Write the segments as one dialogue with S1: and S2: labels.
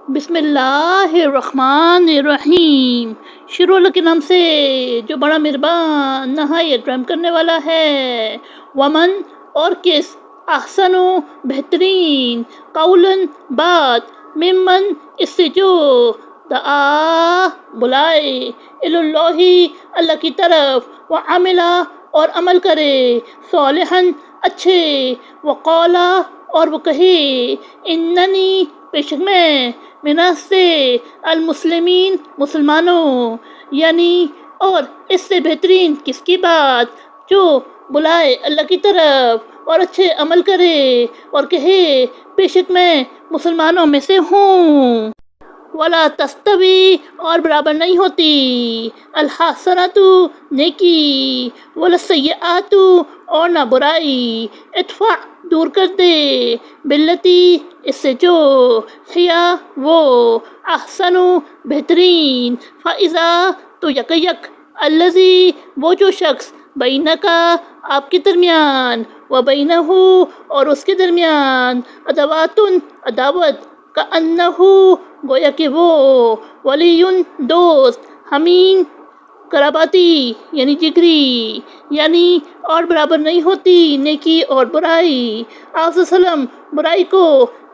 S1: بسم اللہ الرحمن الرحیم، شروع اللہ کے نام سے جو بڑا مہربان نہایت رحم کرنے والا ہے۔ ومن اور کس، احسن بہترین، قولاً بات، ممن اس سے جو، دعا بلائے، اللہ اللہ کی طرف، وعملا اور عمل کرے، صالحاً اچھے، وقالا اور وہ کہے، اننی بے شک میں، منا سے، المسلمین مسلمانوں، یعنی اور اس سے بہترین کس کی بات، جو بلائے اللہ کی طرف اور اچھے عمل کرے اور کہے بے شک میں مسلمانوں میں سے ہوں۔ ولا تستوی اور برابر نہیں ہوتی، الحسنۃ نیکی، ولا السیئات اور نہ برائی، ادفع دور کر دے، بالتی اس سے جو، ہیا وہ، احسن بہترین، فاذا تو یک الذی وہ جو شخص، بینکا آپ کے درمیان، و بینہ اور اس کے درمیان، عداوۃ عداوت، کأنہ گویا کہ وہ، ولی دوست، حمیم قراباتی یعنی جگری، یعنی اور برابر نہیں ہوتی نیکی اور برائی۔ آپ صلی اللہ علیہ وسلم برائی کو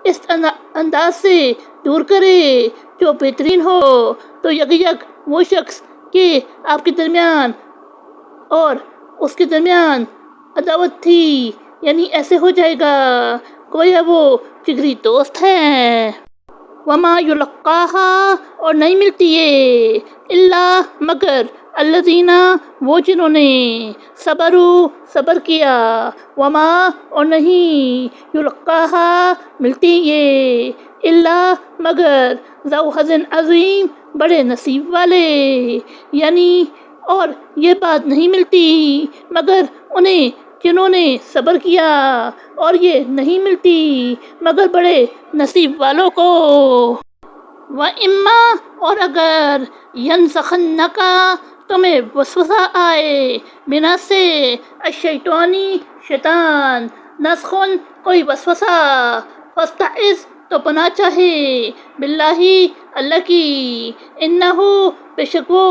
S1: اس انداز سے دور کرے جو بہترین ہو، تو یک وہ شخص کہ آپ کے درمیان اور اس کے درمیان عداوت تھی، یعنی ایسے ہو جائے گا گویا وہ جگری دوست ہے۔ وما یلقاها اور نہیں ملتی یہ، الا مگر، الذین وہ جنہوں نے، صبر کیا، وما اور نہیں، یلقاها ملتی یہ، الا مگر، ذو حظ عظیم بڑے نصیب والے، یعنی اور یہ بات نہیں ملتی مگر انہیں جنہوں نے صبر کیا، اور یہ نہیں ملتی مگر بڑے نصیب والوں کو۔ وَإِمَّا اور اگر، يَنزَغَنَّكَ تمہیں وسوسہ آئے، مِنَ سے، الشیطانی شیطان، نزغٌ کوئی وسوسہ، فاستعذ تو پناہ چاہے، باللہ اللہ کی، انہ بے شک وہ،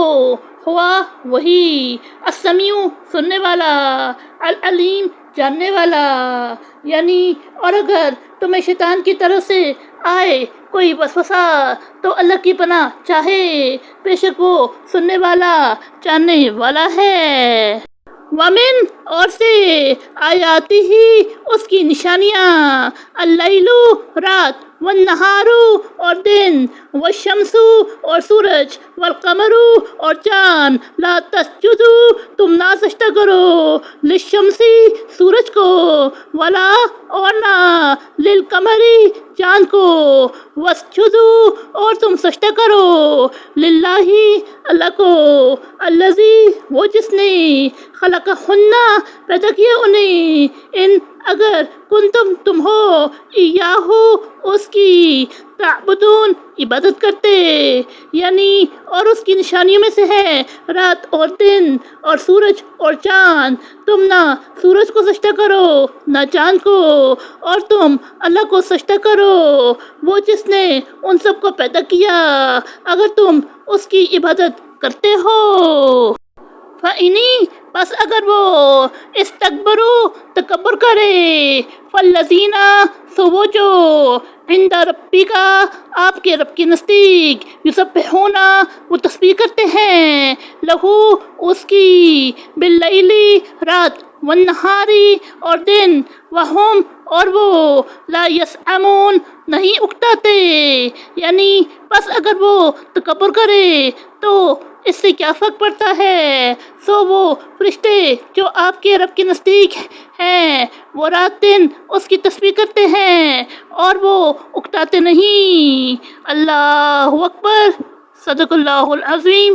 S1: ہوا وہی، السمیع سننے والا، العلیم جاننے والا، یعنی اور اگر تمہیں شیطان کی طرف سے آئے کوئی وسوسہ تو اللہ کی پناہ چاہے، بے شک وہ سننے والا جاننے والا ہے۔ ومن اور سے، آیاتہ اس کی نشانیاں، اللیل رات، والنہار اور دن، والشمس اور سورج، والقمر اور چاند، لا تسجدوا تم نہ سجدہ کرو، للشمس سورج کو، ولا اور نہ، للقمر چاند کو، واسجدوا اور تم سجدہ کرو، للہ اللہ کو، الذی وہ جس نے، خلقہن پیدا کیا انہیں، ان اگر کنتم تم ہو، ایاہ اس کی، تعبدون عبادت کرتے، یعنی اور اس کی نشانیوں میں سے ہے رات اور دن اور سورج اور چاند، تم نہ سورج کو سجدہ کرو نہ چاند کو، اور تم اللہ کو سجدہ کرو، وہ جس نے ان سب کو پیدا کیا، اگر تم اس کی عبادت کرتے ہو۔ فَإِنِ پس اگر وہ، استکبروا تکبر کرے، فالذین سو وہ جو، عند ربک آپ کے رب کے نزدیک، یسبحون وہ تسبیح کرتے ہیں، لہو اس کی، باللیل رات، والنہار اور دن، وہم اور وہ، لا یسأمون نہیں اکتاتے، یعنی پس اگر وہ تکبر کرے تو اس سے کیا فرق پڑتا ہے، سو وہ فرشتے جو آپ کے رب کے نزدیک ہیں، وہ رات دن اس کی تسبیح کرتے ہیں اور وہ اکتاتے نہیں۔ اللہ اکبر، صدق اللہ العظیم۔